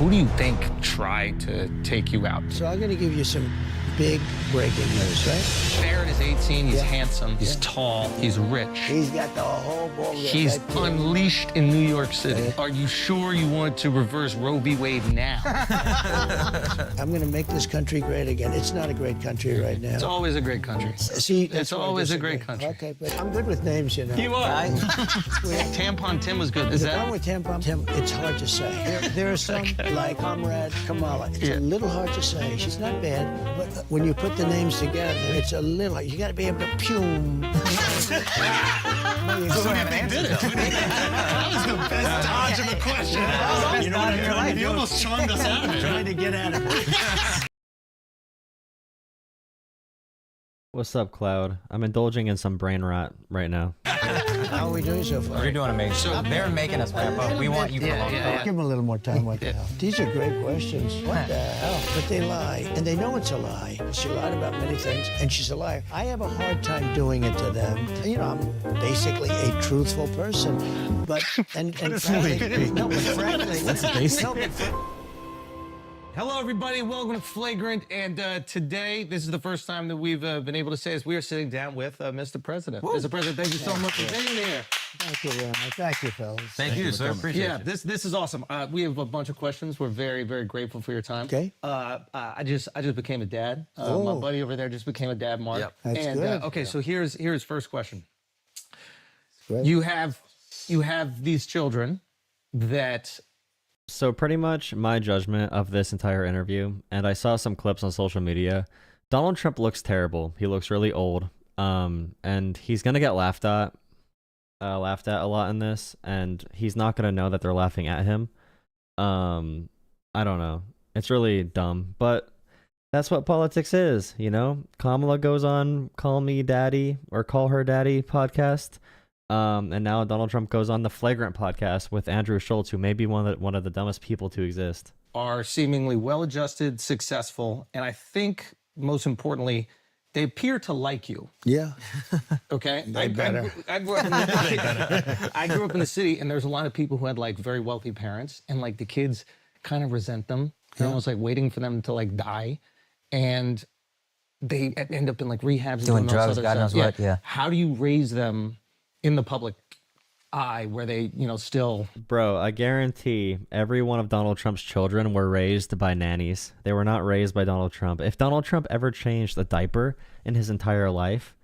Who do you think tried to take you out? So I'm going to give you some big breaking news, right? Barrett is 18, he's handsome, he's tall, he's rich. He's got the whole ball. He's unleashed in New York City. Are you sure you want to reverse Roe v. Wade now? I'm going to make this country great again. It's not a great country right now. It's always a great country. See, It's always a great country. Okay, but I'm good with names, you know. You are. Tampon Tim was good. Is The that? problem with Tampon Tim, it's hard to say. There are some, like Comrade Kamala. It's a little hard to say. She's not bad, but when you put the names together, it's a little, you got to be able to pume. That was the best dodge of a question. You know what I mean? You almost charmed us out of it. Trying to get out of it. What's up, Cloud? I'm indulging in some brain rot right now. How are we doing so far? You're doing amazing. So they're making us wrap up. We want you for a long time. Give them a little more time. What the hell? These are great questions. What the hell? But they lie, and they know it's a lie. She lied about many things, and she's a liar. I have a hard time doing it to them. You know, I'm basically a truthful person, but frankly, no, but frankly, That's basic. no, but Hello, everybody. Welcome to Flagrant. And today, this is the first time that we've been able to say this. We are sitting down with Mr. President. Mr. President, thank you so much for being here. Thank you very much. Thank you, fellas. Thank you, sir. Appreciate Yeah, it. this is awesome. We have a bunch of questions. We're very, very grateful for your time. Okay. I just became a dad. My Oh. buddy over there just became a dad, Mark. Yep. That's and good. okay, so here's first question. Great. You have these children that So pretty much my judgment of this entire interview, and I saw some clips on social media, Donald Trump looks terrible. He looks really old. And he's gonna get laughed at a lot in this, and he's not gonna know that they're laughing at him. I don't know. It's really dumb, but that's what politics is, you know? Kamala goes on Call Me Daddy or Call Her Daddy podcast. And now Donald Trump goes on the Flagrant podcast with Andrew Schulz, who may be one of the dumbest people to exist. are seemingly well-adjusted, successful, and I think most importantly, they appear to like you. Yeah. Okay, They better. I grew up in the, I grew up in the city, and there's a lot of people who had like very wealthy parents, and like the kids kind of resent them. They're almost like waiting for them to like die, and they end up in like rehabs, Doing and all this drugs, other God stuff. knows what, yeah. How do you raise them in the public eye where they, still? Bro, I guarantee every one of Donald Trump's children were raised by nannies. They were not raised by Donald Trump. If Donald Trump ever changed a diaper in his entire life,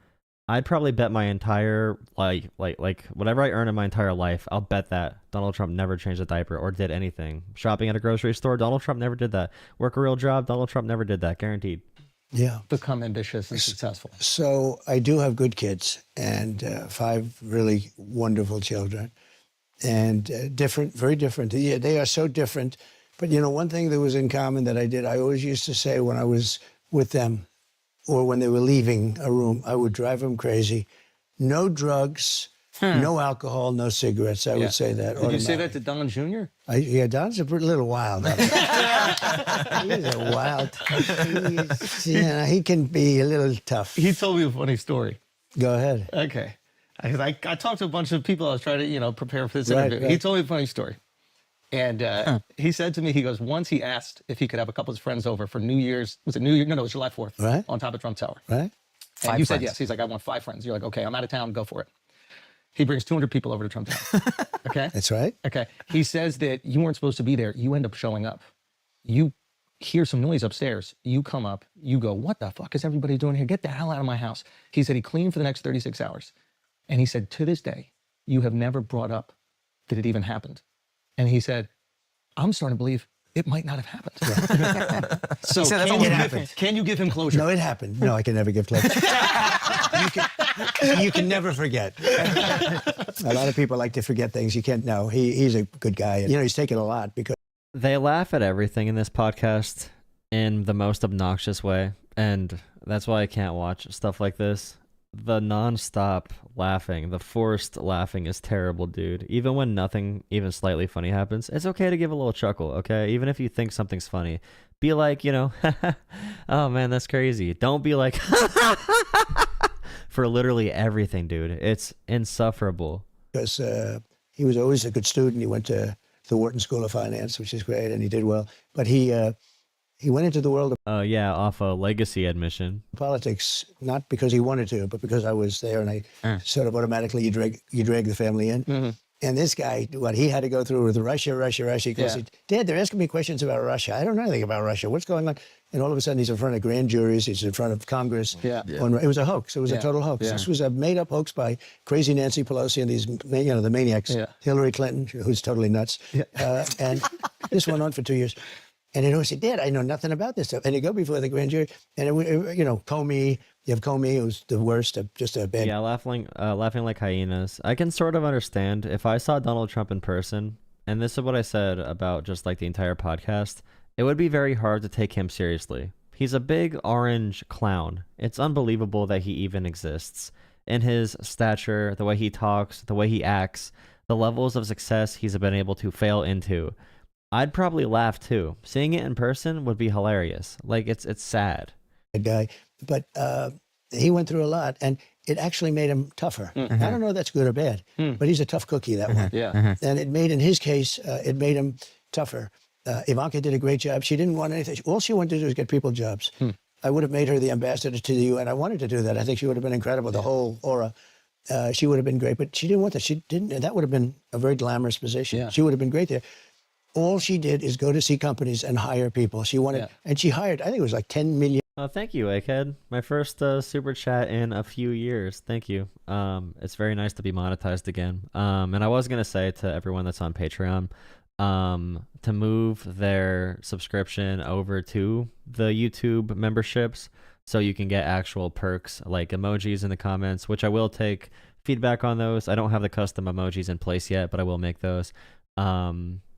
I'd probably bet my entire, like whatever I earn in my entire life, I'll bet that Donald Trump never changed a diaper or did anything. Shopping at a grocery store, Donald Trump never did that. Work a real job, Donald Trump never did that, guaranteed. Yeah. Become ambitious and successful. So I do have good kids and 5 really wonderful children, and different, very different. Yeah, they are so different. But one thing that was in common that I always used to say when I was with them or when they were leaving a room, I would drive them crazy. No drugs, no alcohol, no cigarettes. I would say that. Did you say that to Don Jr.? Yeah, Don's a little wild. He's a wild. He can be a little tough. He told me a funny story. Go ahead. Okay. I talked to a bunch of people. I was trying to, prepare for this Right, interview. right. He told me a funny story. And he said to me, he goes, once he asked if he could have a couple of his friends over for New Year's. Was it New Year? No, it was July 4th. Right. On top of Trump Tower. Right? And 5 you said friends. yes. He's like, I want 5 friends. You're like, okay, I'm out of town. Go for it. He brings 200 people over to Trump Tower. Okay? That's right. Okay. He says that you weren't supposed to be there. You end up showing up. You hear some noise upstairs. You come up. You go, what the fuck is everybody doing here? Get the hell out of my house. He said he cleaned for the next 36 hours. And he said, to this day, you have never brought up that it even happened. And he said, I'm starting to believe it might not have happened. So said that's can, all you it give, happened. can you give him closure? No, it happened. No, I can never give closure. you can never forget. A lot of people like to forget things. You can't know. He's a good guy. He's taken a lot because They laugh at everything in this podcast in the most obnoxious way, and that's why I can't watch stuff like this. The non-stop laughing, the forced laughing is terrible, dude. Even when nothing even slightly funny happens, it's okay to give a little chuckle, okay? Even if you think something's funny. Be like, oh man, that's crazy. Don't be like, for literally everything, dude. It's insufferable. he was always a good student. He went to the Wharton School of Finance, which is great, and he did well. But he went into the world of Yeah, off a legacy admission. politics, not because he wanted to, but because I was there, and I sort of automatically you drag the family in. And this guy, what he had to go through with Russia. He goes, Dad, they're asking me questions about Russia. I don't know anything about Russia. What's going on? And all of a sudden, he's in front of grand juries. He's in front of Congress. It was a hoax. It was a total hoax. This was a made-up hoax by crazy Nancy Pelosi and these, the maniacs. Hillary Clinton, who's totally nuts. And this went on for 2 years. And he'd always say, Dad, I know nothing about this stuff. And he'd go before the grand jury. And, Comey, you have Comey, who's the worst, just a bad... Yeah, laughing like hyenas. I can sort of understand if I saw Donald Trump in person, and this is what I said about just like the entire podcast, it would be very hard to take him seriously. He's a big orange clown. It's unbelievable that he even exists. In his stature, the way he talks, the way he acts, the levels of success he's been able to fail into. I'd probably laugh too. Seeing it in person would be hilarious. Like, it's sad. Guy, but he went through a lot, and it actually made him tougher. I don't know if that's good or bad, but he's a tough cookie, that one. And it made, in his case, it made him tougher. Ivanka did a great job. She didn't want anything. All she wanted to do was get people jobs. I would have made her the ambassador to the UN. I wanted to do that. I think she would have been incredible, the whole aura. She would have been great, but she didn't want that. She didn't, and that would have been a very glamorous position. She would have been great there. All she did is go to see companies and hire people. She wanted, and she hired, I think it was like 10 million. Thank you, Egghead. My first super chat in a few years. Thank you. It's very nice to be monetized again. And I was going to say to everyone that's on Patreon, to move their subscription over to the YouTube memberships so you can get actual perks like emojis in the comments, which I will take feedback on those. I don't have the custom emojis in place yet, but I will make those.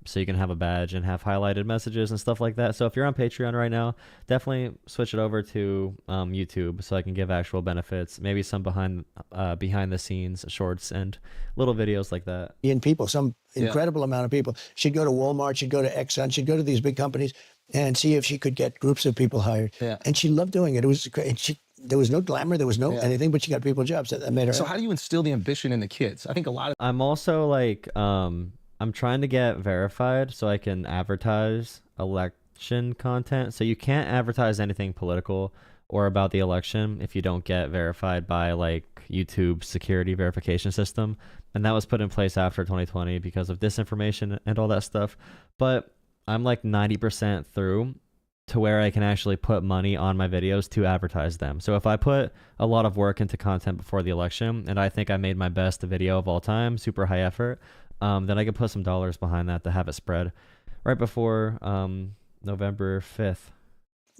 So you can have a badge and have highlighted messages and stuff like that. So if you're on Patreon right now, definitely switch it over to YouTube so I can give actual benefits, maybe some behind the scenes shorts and little videos like that. People, some incredible amount of people. She'd go to Walmart, she'd go to Exxon, she'd go to these big companies and see if she could get groups of people hired. And she loved doing it. It was great. And there was no glamour, there was no anything, but she got people jobs. That made her. So how do you instill the ambition in the kids? I think a lot of... I'm also like... I'm trying to get verified so I can advertise election content. So you can't advertise anything political or about the election if you don't get verified by like YouTube's security verification system. And that was put in place after 2020 because of disinformation and all that stuff. But I'm like 90% through to where I can actually put money on my videos to advertise them. So if I put a lot of work into content before the election and I think I made my best video of all time, super high effort, then I could put some dollars behind that to have it spread right before November 5th.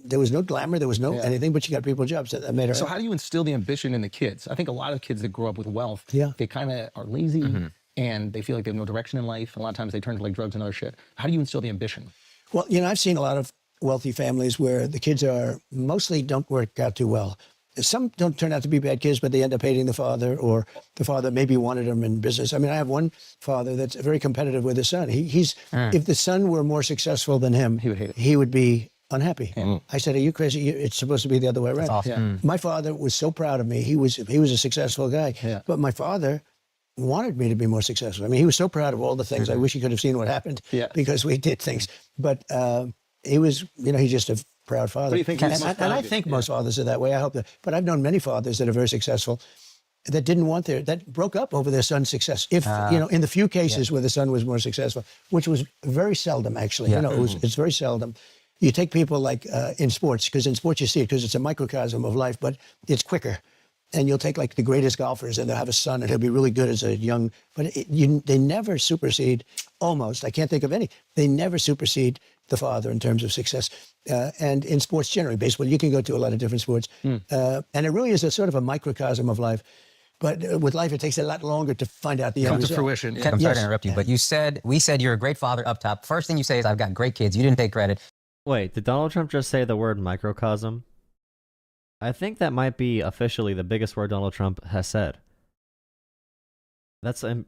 There was no glamour, there was no anything, but she got people jobs. That made her. So how do you instill the ambition in the kids? I think a lot of kids that grow up with wealth, they kind of are lazy and they feel like they have no direction in life. A lot of times they turn to like drugs and other shit. How do you instill the ambition? Well, I've seen a lot of wealthy families where the kids are mostly don't work out too well. Some don't turn out to be bad kids, but they end up hating the father, or the father maybe wanted them in business. I mean, I have one father that's very competitive with his son. He's if the son were more successful than him, he would hate it. He would be unhappy. I said, "Are you crazy? It's supposed to be the other way around." That's awesome. My father was so proud of me. He was a successful guy, but my father wanted me to be more successful. I mean, he was so proud of all the things. I wish he could have seen what happened because we did things. But he was, he's just a proud father. What do you think? And I think most fathers are that way. I hope that. But I've known many fathers that are very successful that didn't want that broke up over their son's success. If, in the few cases where the son was more successful, which was very seldom, actually. It's very seldom. You take people like in sports, because in sports you see it, because it's a microcosm of life, but it's quicker. And you'll take like the greatest golfers and they'll have a son and he'll be really good as a young, but they never supersede, almost, I can't think of any, they never supersede the father in terms of success. And in sports generally, baseball, you can go to a lot of different sports. And it really is a sort of a microcosm of life. But with life, it takes a lot longer to find out the end Come to result. fruition. I'm sorry to interrupt you, but we said you're a great father up top. First thing you say is, I've got great kids. You didn't take credit. Wait, did Donald Trump just say the word microcosm? I think that might be officially the biggest word Donald Trump has said.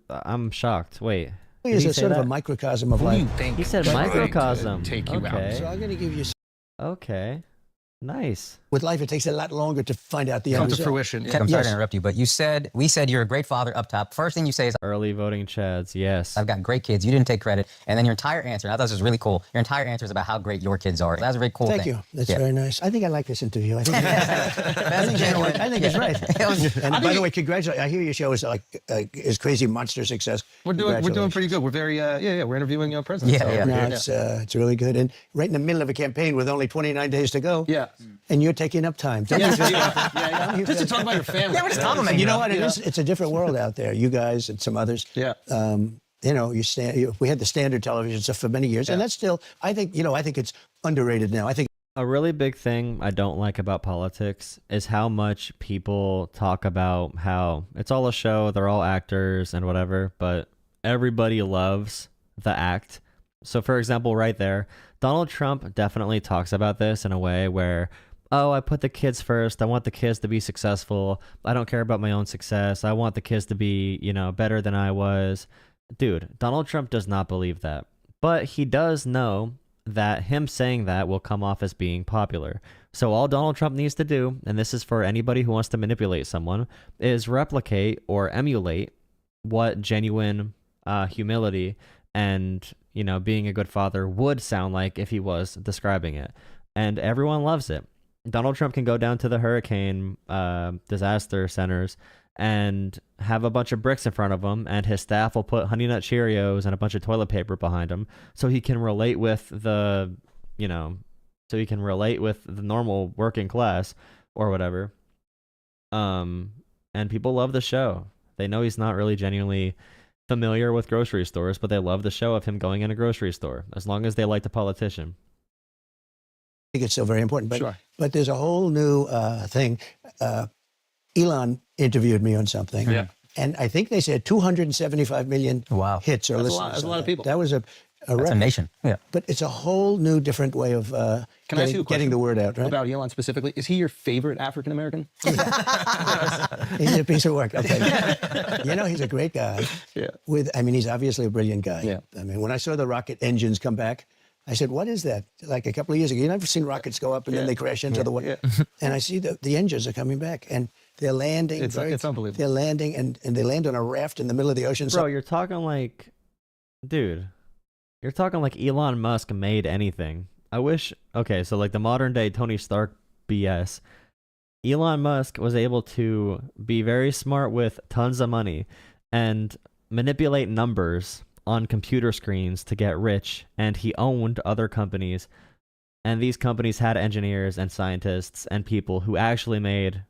I'm shocked. Wait. It is a sort of a microcosm of Who do you life. think He said is trying to microcosm. take you out? So I'm going to give you... Okay. Nice. with life, it takes a lot longer to find out the Come end to result. fruition. I'm sorry Yes. to interrupt you, but we said you're a great father up top. First thing you say is, Early voting chads, yes. I've got great kids. You didn't take credit. And then your entire answer, and I thought this was really cool. Your entire answer is about how great your kids are. That was a very cool Thank thing. you. That's Yeah. very nice. I think I like this interview. I think, That's genuine. I think it's right. It was- And by the way, congratulations. I hear your show is like is crazy monster success. We're doing Congratulations. pretty good. We're very we're interviewing presidents. Yeah, yeah. No, it's really good. And right in the middle of a campaign with only 29 days to go. Yeah. And you're taking up time. Don't you feel- Just to talk about your family. Yeah, we're just complimenting You know what it is? It's a different world out there. You guys and some others. Yeah. You know, we had the standard television stuff for many years, and that's still. I think it's underrated now. I think. A really big thing I don't like about politics is how much people talk about how it's all a show, they're all actors and whatever, but everybody loves the act. So, for example, right there, Donald Trump definitely talks about this in a way where, oh, I put the kids first. I want the kids to be successful. I don't care about my own success. I want the kids to be, better than I was. Dude, Donald Trump does not believe that. But he does know that him saying that will come off as being popular. So all Donald Trump needs to do, and this is for anybody who wants to manipulate someone, is replicate or emulate what genuine humility and, being a good father would sound like if he was describing it. And everyone loves it. Donald Trump can go down to the hurricane disaster centers and have a bunch of bricks in front of him, and his staff will put Honey Nut Cheerios and a bunch of toilet paper behind him, so he can relate with the normal working class or whatever. And people love the show. They know he's not really genuinely familiar with grocery stores, but they love the show of him going in a grocery store, as long as they like the politician. I think it's still very important. But Sure. but there's a whole new thing. Elon interviewed me on something. Yeah. And I think they said 275 million Wow. hits or That's a listens. lot- that's a on lot of that. people. That was a That's a record. nation. Yeah. But it's a whole new, different way of Can I ask you a getting question the word out, right? about Elon specifically? Is he your favorite African American? He's a piece of work. Okay. He's a great guy. Yeah. He's obviously a brilliant guy. Yeah. When I saw the rocket engines come back, I said, what is that? Like a couple of years ago, you've never seen rockets go up and then they crash into the water. Yeah. And I see the engines are coming back and they're landing. It's unbelievable. They're landing and they land on a raft in the middle of the ocean. Bro, you're talking like Elon Musk made anything. I wish, okay, so like the modern day Tony Stark BS. Elon Musk was able to be very smart with tons of money and manipulate numbers on computer screens to get rich, and he owned other companies, and these companies had engineers and scientists and people who actually made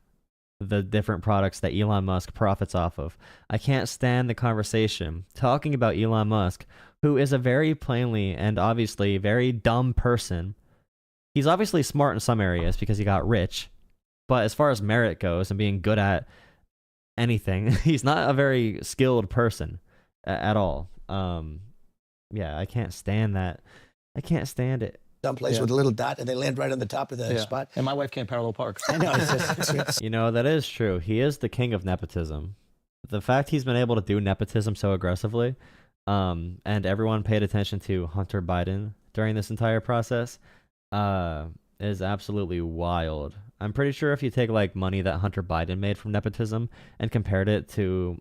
the different products that Elon Musk profits off of. I can't stand the conversation talking about Elon Musk, who is a very plainly and obviously very dumb person. He's obviously smart in some areas because he got rich, but as far as merit goes and being good at anything, he's not a very skilled person at all. I can't stand that. I can't stand it. someplace with a little dot and they land right on the top of the spot. And my wife can't parallel park. I know. It's That is true. He is the king of nepotism. The fact he's been able to do nepotism so aggressively, and everyone paid attention to Hunter Biden during this entire process, is absolutely wild. I'm pretty sure if you take like money that Hunter Biden made from nepotism and compared it to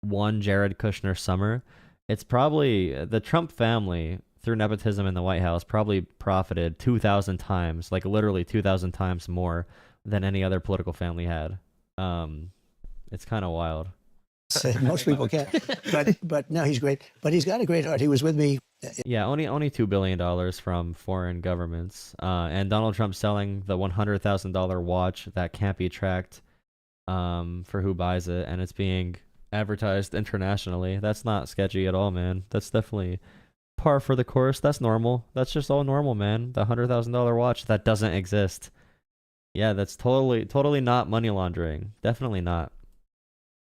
one Jared Kushner summer, it's probably the Trump family through nepotism in the White House probably profited 2,000 times, like literally 2,000 times more than any other political family had. It's kind of wild. most people can't. But no, he's great. But he's got a great heart. He was with me. Yeah, only $2 billion from foreign governments. And Donald Trump selling the $100,000 watch that can't be tracked for who buys it, and it's being advertised internationally. That's not sketchy at all, man. That's definitely par for the course. That's normal. That's just all normal, man. The $100,000 watch that doesn't exist. Yeah, that's totally not money laundering. Definitely not.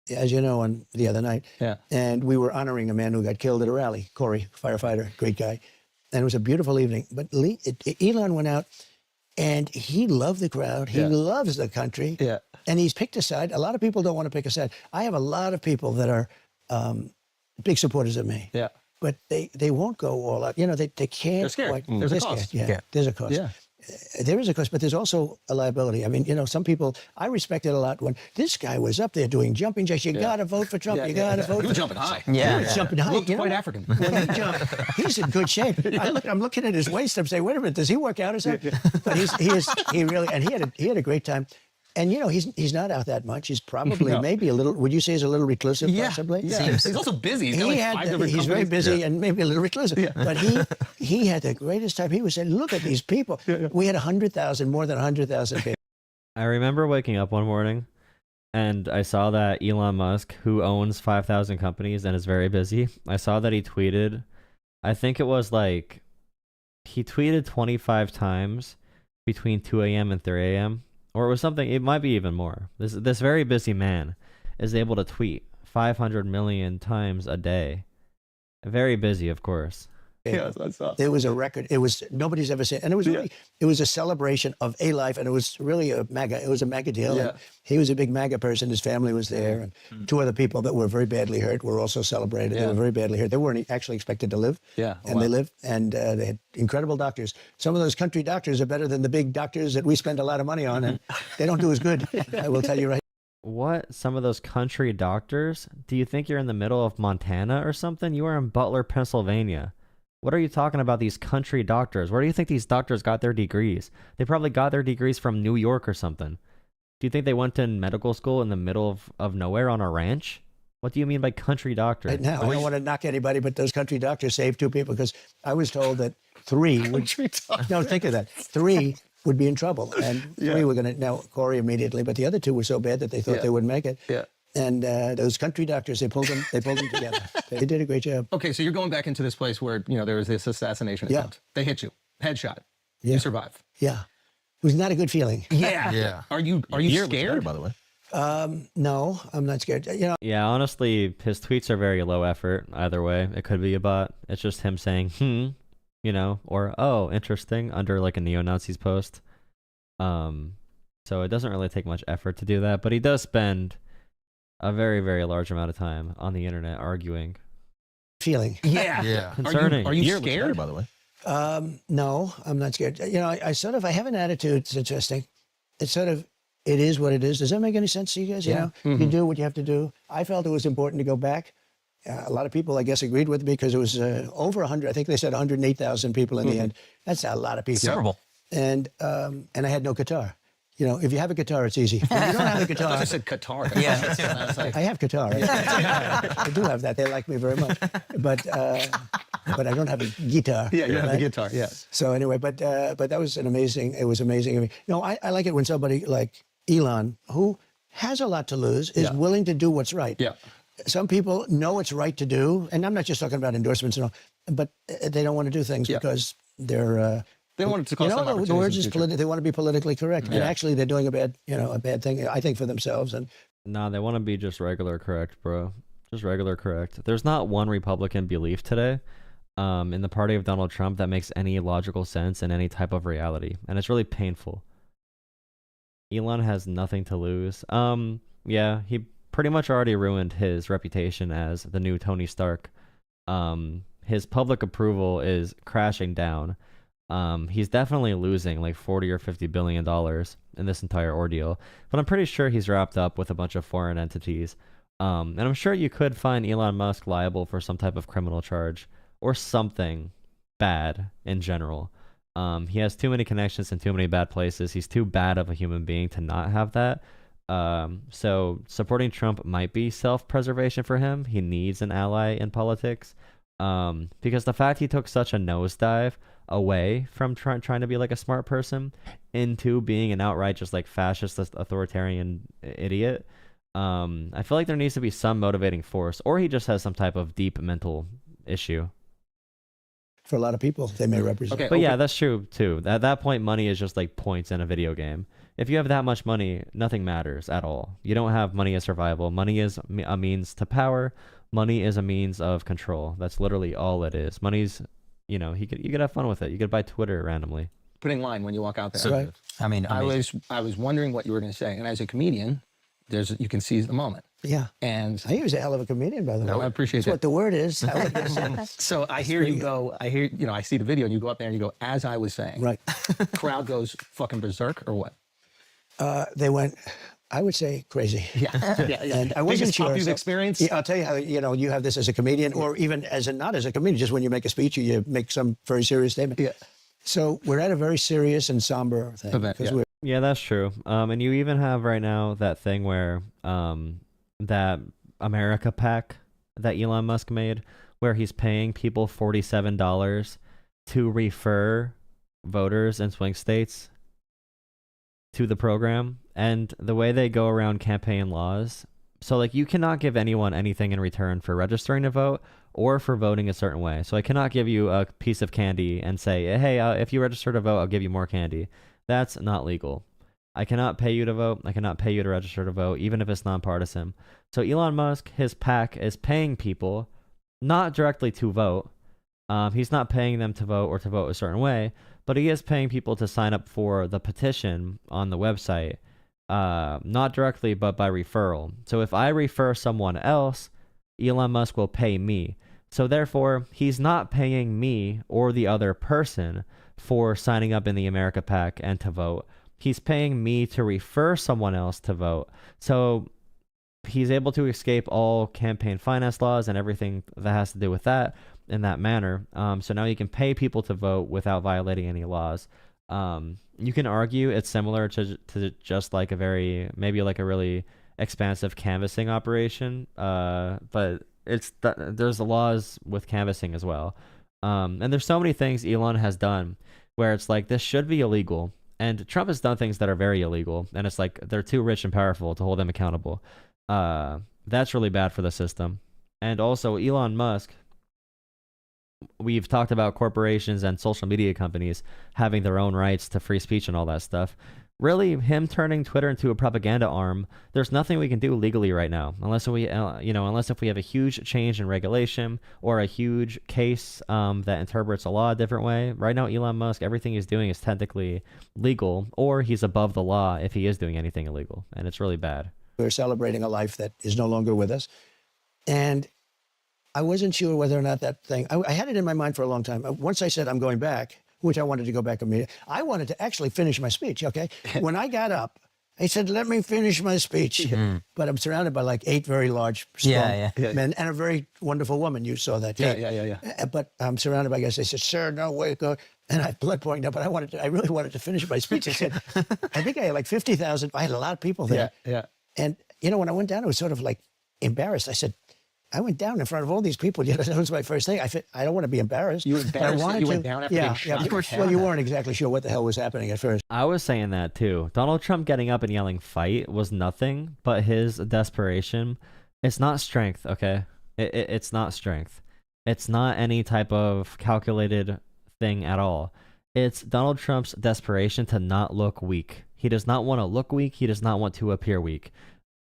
As you know, on the other night. Yeah. And we were honoring a man who got killed at a rally, Corey, firefighter, great guy. And it was a beautiful evening. But Elon went out and he loved the crowd. He loves the country. Yeah. And he's picked a side. A lot of people don't want to pick a side. I have a lot of people that are big supporters of me. Yeah. But they won't go all out. They can't. They're scared. Quite, There's a they're cost. scared. Yeah. There's a cost. Yeah. there is a cost, but there's also a liability. I mean, you know, some people, I respect it a lot when this guy was up there doing jumping jacks. You got to vote for Trump. You got to vote. He was jumping high. Yeah. He was jumping high. Looked You know, quite African. when he jumped, he's in good shape. I'm looking at his waist. I'm saying, wait a minute, does he work out or something? But he really, and he had a great time. And you know, he's not out that much. He's probably maybe a little. Would you say he's a little reclusive? Possibly. Yeah. He's also busy. He's got like 5 different he's very companies. busy and maybe a little reclusive. But he had the greatest time. He was saying, look at these people. We had 100,000, more than 100,000 people. I remember waking up one morning and I saw that Elon Musk, who owns 5,000 companies and is very busy, I saw that he tweeted, I think it was like, he tweeted 25 times between 2 a.m. and 3 a.m. Or it was something, it might be even more. This very busy man is able to tweet 500 million times a day. Very busy, of course. Yes, I saw. It was a record. It was nobody's ever seen, and it was really, it was a celebration of a life, and it was really a MAGA. It was a MAGA deal. Yeah. And he was a big MAGA person. His family was there, and 2 other people that were very badly hurt were also celebrated. They were very badly hurt. They weren't actually expected to live. Yeah. and they lived, and they had incredible doctors. Some of those country doctors are better than the big doctors that we spend a lot of money on, and they don't do as good. I will tell you right. What? Some of those country doctors? Do you think you're in the middle of Montana or something? You are in Butler, Pennsylvania. What are you talking about, these country doctors? Where do you think these doctors got their degrees? They probably got their degrees from New York or something. Do you think they went to medical school in the middle of nowhere on a ranch? What do you mean by country doctor? Right now, I don't want to knock anybody, but those country doctors saved 2 people because I was told that 3 would. No, think of that. 3 would be in trouble, and 3 were going to now Corey immediately, but the other 2 were so bad that they thought they wouldn't make it. Yeah. And those country doctors, they pulled them together. They did a great job. Okay, so you're going back into this place where, you know, there was this assassination attempt. They hit you. Headshot. You survive. Yeah, it was not a good feeling. Yeah. Yeah. Are you scared? By the way. No, I'm not scared. You know, Yeah, honestly, his tweets are very low effort either way. It could be a bot. It's just him saying, you know, or, oh, interesting, under like a neo-Nazis post. So it doesn't really take much effort to do that, but he does spend a very, very large amount of time on the internet arguing. feeling. Yeah. Yeah. Concerning. Are you You're scared? by the way. No, I'm not scared. You know, I have an attitude. It's interesting. It's sort of, it is what it is. Does that make any sense to you guys? You know, you do what you have to do. I felt it was important to go back. A lot of people, I guess, agreed with me because it was over 100. I think they said 108,000 people in the end. That's a lot of people. Terrible. And I had no guitar. You know, if you have a guitar, it's easy. When you don't have a I guitar, said Qatar. Yeah, me too. I have guitar. I do have that. They like me very much. But I don't have a guitar. Yeah, you have the right? guitar. Yes. So anyway, but that was it was amazing. I mean, no, I like it when somebody like Elon, who has a lot to lose, is willing to do what's right. Yeah. Some people know it's right to do, and I'm not just talking about endorsements and all, but they don't want to do things because they're. They want it to cost them the opportunities words in is the future. they want to be politically correct, and actually they're doing a bad thing, I think, for themselves. And Nah, they want to be just regular correct, bro. Just regular correct. There's not one Republican belief today in the party of Donald Trump that makes any logical sense in any type of reality. And it's really painful. Elon has nothing to lose. Yeah, he pretty much already ruined his reputation as the new Tony Stark. His public approval is crashing down. He's definitely losing like 40 or 50 billion dollars in this entire ordeal, but I'm pretty sure he's wrapped up with a bunch of foreign entities. And I'm sure you could find Elon Musk liable for some type of criminal charge or something bad in general. He has too many connections in too many bad places. He's too bad of a human being to not have that. So supporting Trump might be self-preservation for him. He needs an ally in politics. Because the fact he took such a nosedive away from trying to be like a smart person into being an outright just like fascist authoritarian idiot, I feel like there needs to be some motivating force, or he just has some type of deep mental issue. for a lot of people, they may represent. Okay. But yeah, that's true too. At that point, money is just like points in a video game. If you have that much money, nothing matters at all. You don't have money as survival. Money is a means to power. Money is a means of control. That's literally all it is. Money's, you could have fun with it. You could buy Twitter randomly. Put in line when you walk out there. Right. I mean, I was wondering what you were going to say. And as a comedian, you can seize the moment. Yeah. And I think he was a hell of a comedian, by the way. I appreciate That's that. what the word is. I would guess. So I hear you go, I see the video and you go up there and you go, as I was saying. Right. Crowd goes fucking berserk or what? They went, I would say, crazy. Yeah. And I wasn't Biggest sure. pop you've so- experienced? Yeah, I'll tell you how, you have this as a comedian or even not as a comedian, just when you make a speech or you make some very serious statement. Yeah. So we're at a very serious and somber thing. Event, because yeah. we're Yeah, that's true. And you even have right now that thing where that America PAC that Elon Musk made, where he's paying people $47 to refer voters in swing states to the program. And the way they go around campaign laws, so like you cannot give anyone anything in return for registering to vote or for voting a certain way. So I cannot give you a piece of candy and say, hey, if you register to vote, I'll give you more candy. That's not legal. I cannot pay you to vote. I cannot pay you to register to vote, even if it's nonpartisan. So Elon Musk, his PAC, is paying people not directly to vote. He's not paying them to vote or to vote a certain way, but he is paying people to sign up for the petition on the website, not directly, but by referral. So if I refer someone else, Elon Musk will pay me. So therefore, he's not paying me or the other person for signing up in the America PAC and to vote. He's paying me to refer someone else to vote. So he's able to escape all campaign finance laws and everything that has to do with that in that manner. So now you can pay people to vote without violating any laws. You can argue it's similar to just like maybe a really expansive canvassing operation, but there's laws with canvassing as well. And there's so many things Elon has done where it's like, this should be illegal. And Trump has done things that are very illegal. And it's like, they're too rich and powerful to hold them accountable. That's really bad for the system. And also Elon Musk, we've talked about corporations and social media companies having their own rights to free speech and all that stuff. Really, him turning Twitter into a propaganda arm, there's nothing we can do legally right now, unless if we have a huge change in regulation or a huge case that interprets a law a different way. Right now, Elon Musk, everything he's doing is technically legal, or he's above the law if he is doing anything illegal, and it's really bad. we're celebrating a life that is no longer with us. And I wasn't sure whether or not that thing, I had it in my mind for a long time. Once I said I'm going back, which I wanted to go back immediately, I wanted to actually finish my speech, okay? When I got up, I said, let me finish my speech. But I'm surrounded by like 8 very large, strong men and a very wonderful woman. You saw that. Yeah. But I'm surrounded by guys. They said, sir, no way, go. And I had blood pouring up, but I really wanted to finish my speech. I said, I think I had like 50,000. I had a lot of people there. Yeah. And, you know, when I went down, I was sort of like embarrassed. I said, I went down in front of all these people. You know, that was my first thing. I don't want to be embarrassed. You were embarrassed that you went down after being shot? Well, you weren't exactly sure what the hell was happening at first. I was saying that too. Donald Trump getting up and yelling fight was nothing but his desperation. It's not strength, okay? It's not strength. It's not any type of calculated thing at all. It's Donald Trump's desperation to not look weak. He does not want to look weak. He does not want to appear weak.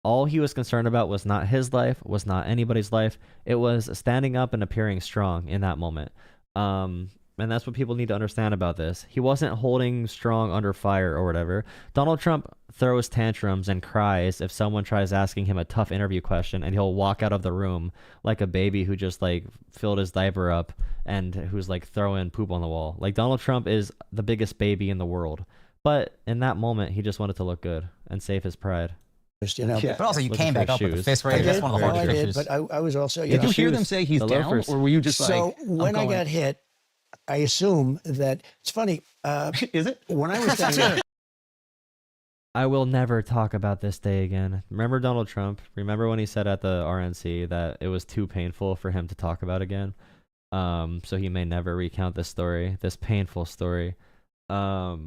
All he was concerned about was not his life, was not anybody's life. It was standing up and appearing strong in that moment. And that's what people need to understand about this. He wasn't holding strong under fire or whatever. Donald Trump throws tantrums and cries if someone tries asking him a tough interview question, and he'll walk out of the room like a baby who just like filled his diaper up and who's like throwing poop on the wall. Like Donald Trump is the biggest baby in the world. But in that moment, he just wanted to look good and save his pride. You know, But also, you Looking came for back up with the shoes. fist I raised. did, That's one of the hardest I did, issues. but I was also, Did you hear know, them say he's the down, loafers. or were you just so like? when I got hit, I assume that it's funny. Is it? When I was standing, I will never talk about this day again. Remember Donald Trump? Remember when he said at the RNC that it was too painful for him to talk about again? So he may never recount this story, this painful story. That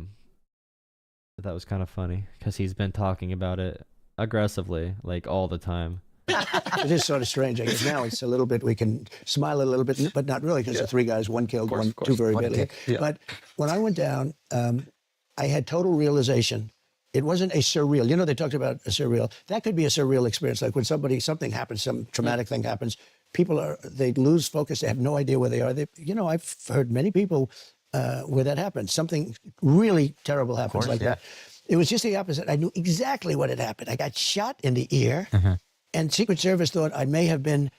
was kind of funny because he's been talking about it aggressively, like all the time. it is sort of strange. I guess now it's a little bit, we can smile a little bit, but not really, because the 3 guys, 1 killed, Of course. 2 very One badly. kick. Yeah. But when I went down, I had total realization. It wasn't a surreal. You know, they talked about a surreal. That could be a surreal experience. Like when something happens, some traumatic thing happens, they lose focus. They have no idea where they are. I've heard many people where that happens. Something really terrible happens like that. It was just the opposite. I knew exactly what had happened. I got shot in the ear, And Secret Service thought I may have been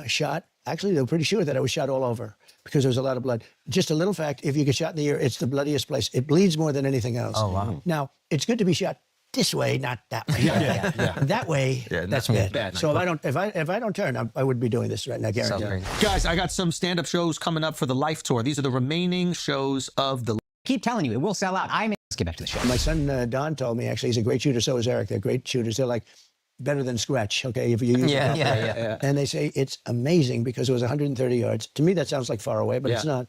shot. Actually, they were pretty sure that I was shot all over because there was a lot of blood. Just a little fact, if you get shot in the ear, it's the bloodiest place. It bleeds more than anything else. Oh, wow. Now, it's good to be shot this way, not that way. That way, that's bad. So if I don't turn, I would be doing this right now, guaranteed. Guys, I got some stand-up shows coming up for the Life Tour. These are the remaining shows of the... Keep telling you, it will sell out. Let's get back to the show. My son, Don, told me, actually, he's a great shooter. So is Eric. They're great shooters. They're like better than scratch, okay, if you use it. And they say it's amazing because it was 130 yards. To me, that sounds like far away, but it's not.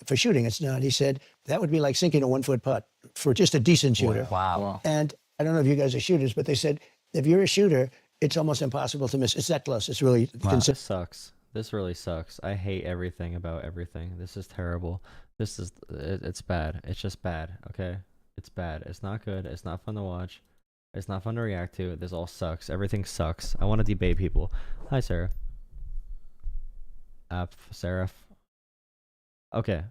For shooting, it's not. He said, that would be like sinking a 1-foot putt for just a decent shooter. Wow. And I don't know if you guys are shooters, but they said, if you're a shooter, it's almost impossible to miss. It's that close. It's really... This sucks. This really sucks. I hate everything about everything. This is terrible. It's bad. It's just bad, okay? It's bad. It's not good. It's not fun to watch. It's not fun to react to. This all sucks. Everything sucks. I want to debate people. Hi, Sarah. Seraph. Okay.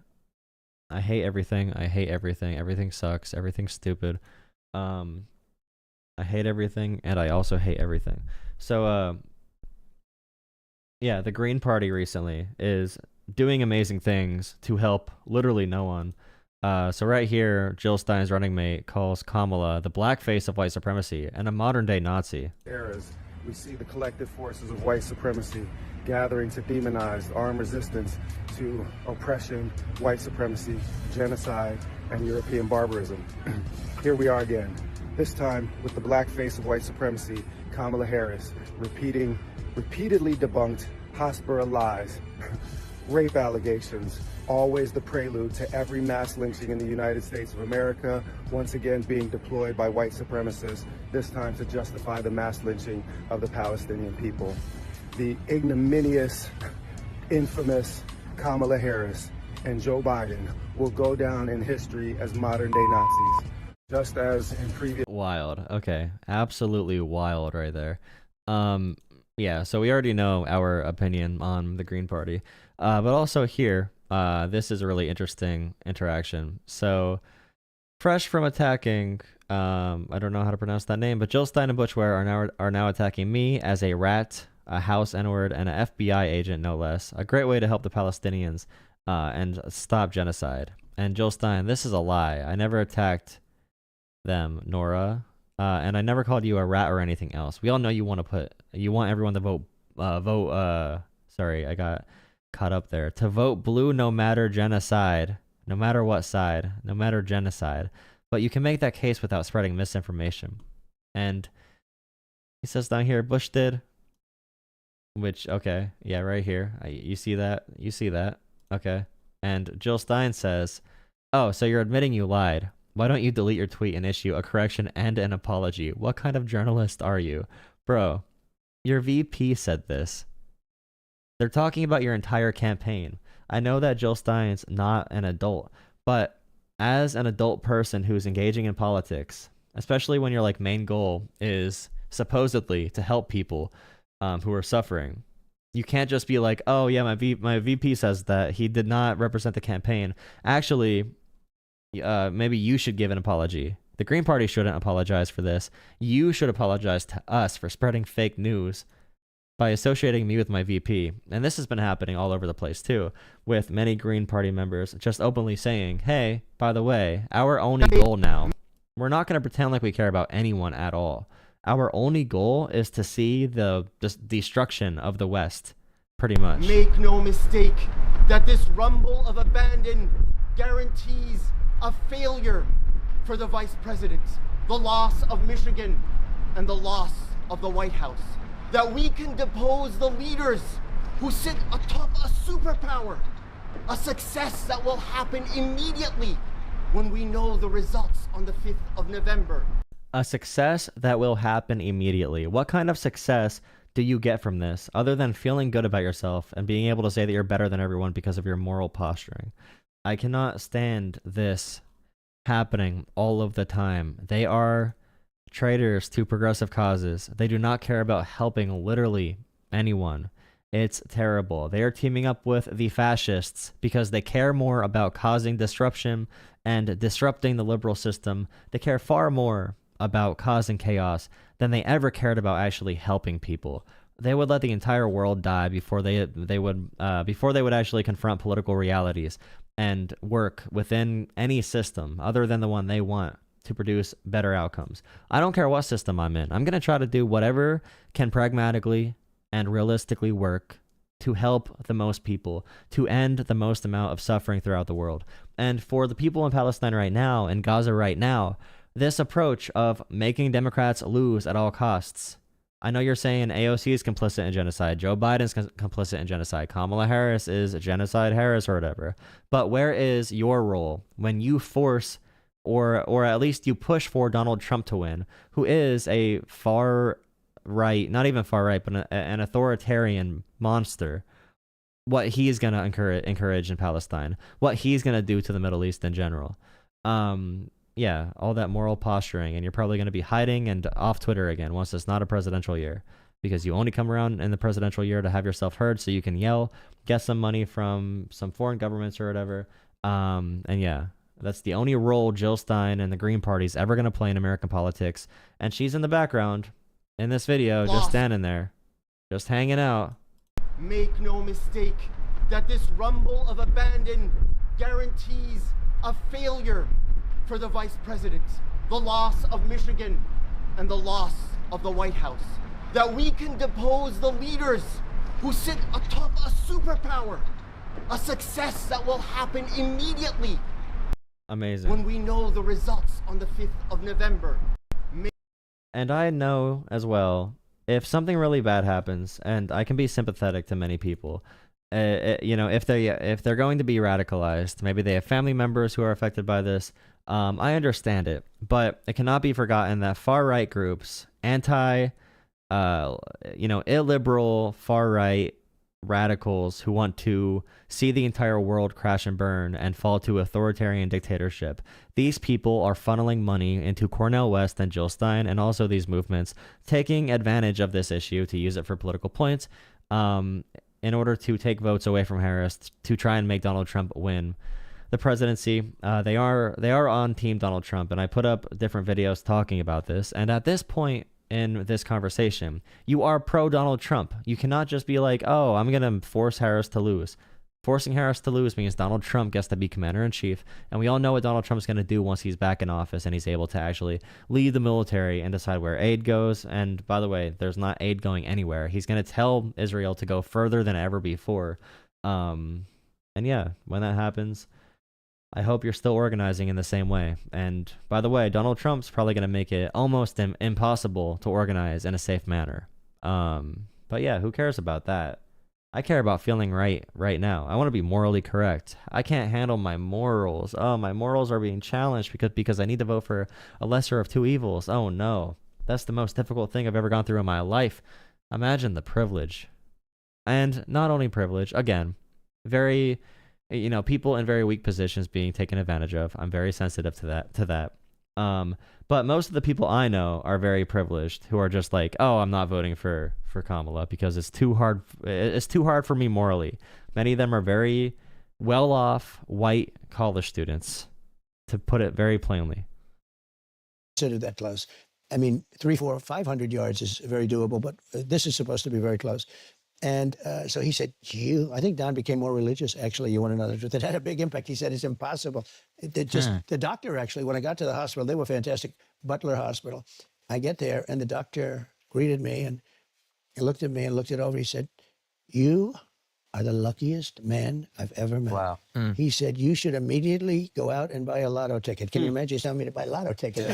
I hate everything. I hate everything. Everything sucks. Everything's stupid. I hate everything, and I also hate everything. So, yeah, the Green Party recently is doing amazing things to help literally no one. So right here, Jill Stein's running mate calls Kamala the black face of white supremacy and a modern-day Nazi. Eras, we see the collective forces of white supremacy gathering to demonize armed resistance to oppression, white supremacy, genocide, and European barbarism. Here we are again, this time with the black face of white supremacy, Kamala Harris, repeatedly debunked Hospira lies, rape allegations, always the prelude to every mass lynching in the United States of America, once again being deployed by white supremacists, this time to justify the mass lynching of the Palestinian people. The ignominious, infamous Kamala Harris and Joe Biden will go down in history as modern-day Nazis, just as in previous... Wild. Okay. Absolutely wild right there. Yeah, so we already know our opinion on the Green Party. But also here, this is a really interesting interaction. So, fresh from attacking, I don't know how to pronounce that name, but Jill Stein and Butch Ware are now attacking me as a rat, a house N-word, and an FBI agent, no less. A great way to help the Palestinians and stop genocide. And Jill Stein, this is a lie. I never attacked them, Nora. And I never called you a rat or anything else. We all know you want everyone to vote, sorry, I got caught up there. To vote blue no matter genocide, no matter what side, no matter genocide. But you can make that case without spreading misinformation. And he says down here, Bush did, which, okay, yeah, right here. You see that? You see that? Okay. And Jill Stein says, oh, so you're admitting you lied. Why don't you delete your tweet and issue a correction and an apology? What kind of journalist are you? Bro, your VP said this. They're talking about your entire campaign. I know that Jill Stein's not an adult, but as an adult person who's engaging in politics, especially when your like main goal is supposedly to help people who are suffering, you can't just be like, oh yeah, my VP says that he did not represent the campaign. Actually, maybe you should give an apology. The Green Party shouldn't apologize for this. You should apologize to us for spreading fake news by associating me with my VP. And this has been happening all over the place too, with many Green Party members just openly saying, hey, by the way, our only goal now, we're not going to pretend like we care about anyone at all. Our only goal is to see the destruction of the West, pretty much. Make no mistake that this rumble of abandon guarantees a failure for the vice president, the loss of Michigan, and the loss of the White House. That we can depose the leaders who sit atop a superpower, a success that will happen immediately when we know the results on the 5th of November. A success that will happen immediately. What kind of success do you get from this, other than feeling good about yourself and being able to say that you're better than everyone because of your moral posturing? I cannot stand this happening all of the time. They are traitors to progressive causes. They do not care about helping literally anyone. It's terrible. They are teaming up with the fascists because they care more about causing disruption and disrupting the liberal system. They care far more about causing chaos than they ever cared about actually helping people. They would let the entire world die before they would actually confront political realities and work within any system other than the one they want to produce better outcomes. I don't care what system I'm in. I'm going to try to do whatever can pragmatically and realistically work to help the most people, to end the most amount of suffering throughout the world. And for the people in Palestine right now, in Gaza right now, this approach of making Democrats lose at all costs. I know you're saying AOC is complicit in genocide. Joe Biden's complicit in genocide. Kamala Harris is genocide Harris or whatever. But where is your role when you force or at least you push for Donald Trump to win, who is a far right, not even far right, but an authoritarian monster? What he's going to encourage in Palestine, what he's going to do to the Middle East in general. Yeah, all that moral posturing, and you're probably going to be hiding and off Twitter again once it's not a presidential year, because you only come around in the presidential year to have yourself heard so you can yell, get some money from some foreign governments or whatever. And yeah, that's the only role Jill Stein and the Green Party is ever going to play in American politics. And she's in the background in this video, just standing there, just hanging out. Make no mistake that this rumble of abandon guarantees a failure for the vice president, the loss of Michigan, and the loss of the White House. That we can depose the leaders who sit atop a superpower, a success that will happen immediately. Amazing. When we know the results on the 5th of November. And I know as well, if something really bad happens, and I can be sympathetic to many people, you know, if they're going to be radicalized, maybe they have family members who are affected by this. I understand it, but it cannot be forgotten that far right groups, illiberal far right radicals who want to see the entire world crash and burn and fall to authoritarian dictatorship. These people are funneling money into Cornel West and Jill Stein and also these movements, taking advantage of this issue to use it for political points, in order to take votes away from Harris to try and make Donald Trump win the presidency. They are on Team Donald Trump, and I put up different videos talking about this. And at this point in this conversation, you are pro Donald Trump. You cannot just be like, oh, I'm gonna force Harris to lose. Forcing Harris to lose means Donald Trump gets to be commander-in-chief, and we all know what Donald Trump's going to do once he's back in office and he's able to actually lead the military and decide where aid goes. And by the way, there's not aid going anywhere. He's going to tell Israel to go further than ever before. And yeah, when that happens, I hope you're still organizing in the same way. And by the way, Donald Trump's probably going to make it almost impossible to organize in a safe manner. But yeah, who cares about that? I care about feeling right now. I want to be morally correct. I can't handle my morals. Oh, my morals are being challenged because I need to vote for a lesser of two evils. Oh no, that's the most difficult thing I've ever gone through in my life. Imagine the privilege. And not only privilege, again, very, people in very weak positions being taken advantage of. I'm very sensitive to that. But most of the people I know are very privileged, who are just like, oh, I'm not voting for Kamala because it's too hard. It's too hard for me morally. Many of them are very well-off white college students, to put it very plainly. Consider that close. I mean, 300, 400, 500 yards is very doable, but this is supposed to be very close. And so he said, I think Don became more religious. Actually, you want to know the truth? It had a big impact. He said, it's impossible. The doctor, actually, when I got to the hospital, they were fantastic, Butler Hospital. I get there, and the doctor greeted me, and he looked at me and looked it over. He said, you are the luckiest man I've ever met. Wow. He said, you should immediately go out and buy a lotto ticket. Can you imagine telling me to buy a lotto ticket?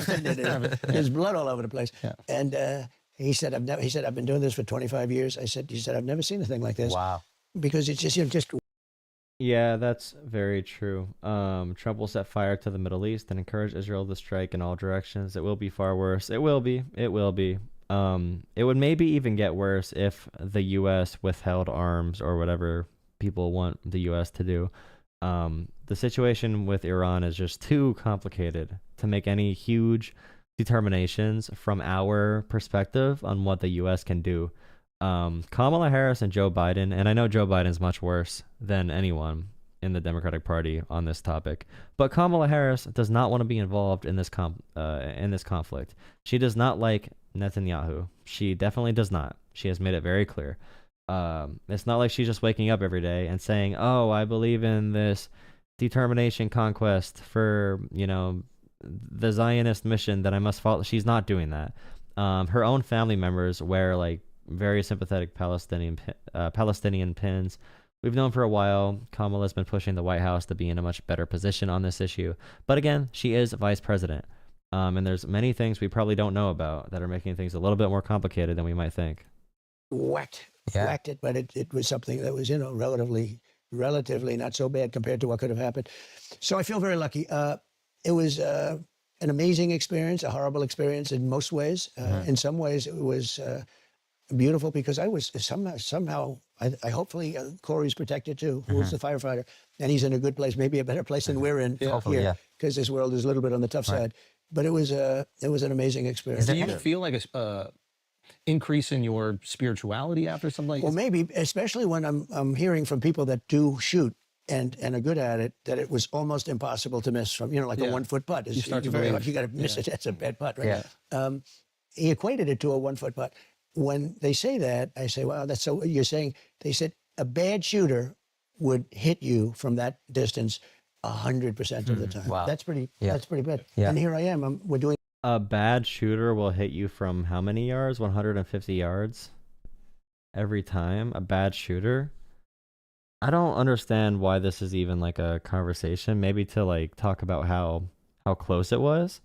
There's blood all over the place. Yeah. And he said, I've been doing this for 25 years. He said, I've never seen a thing like this. Wow. Because it's just. Yeah, that's very true. Trump will set fire to the Middle East and encourage Israel to strike in all directions. It will be far worse. It will be. It would maybe even get worse if the U.S. withheld arms or whatever people want the U.S. to do. The situation with Iran is just too complicated to make any huge determinations from our perspective on what the U.S. can do. Kamala Harris and Joe Biden, and I know Joe Biden's much worse than anyone in the Democratic Party on this topic. But Kamala Harris does not want to be involved in this conflict. She does not like Netanyahu. She definitely does not. She has made it very clear. It's not like she's just waking up every day and saying, "Oh, I believe in this determination conquest for, you know, the Zionist mission that I must follow." She's not doing that. Her own family members wear like very sympathetic Palestinian pins. We've known for a while Kamala's been pushing the White House to be in a much better position on this issue. But again, she is vice president. And there's many things we probably don't know about that are making things a little bit more complicated than we might think. Whacked it, but it was something that was, you know, relatively not so bad compared to what could have happened. So I feel very lucky. It was an amazing experience, a horrible experience in most ways. In some ways, it was beautiful because I was somehow I hopefully Corey's protected too, who's the firefighter, and he's in a good place, maybe a better place than we're in here, because this world is a little bit on the tough side. But it was an amazing experience. Do you feel like a increase in your spirituality after something like Well, this? maybe, especially when I'm hearing from people that do shoot and are good at it, that it was almost impossible to miss from, you know, like a 1 foot putt. You start to very believe. hard. You got to miss it. That's a bad putt, right? Yeah. He equated it to a 1 foot putt. When they say that, I say, wow, that's so, you're saying, they said a bad shooter would hit you from that distance 100% of the time. Wow. That's pretty bad. Yeah. And here I am, we're doing. A bad shooter will hit you from how many yards? 150 yards every time. A bad shooter. I don't understand why this is even like a conversation. Maybe to like talk about how close it was,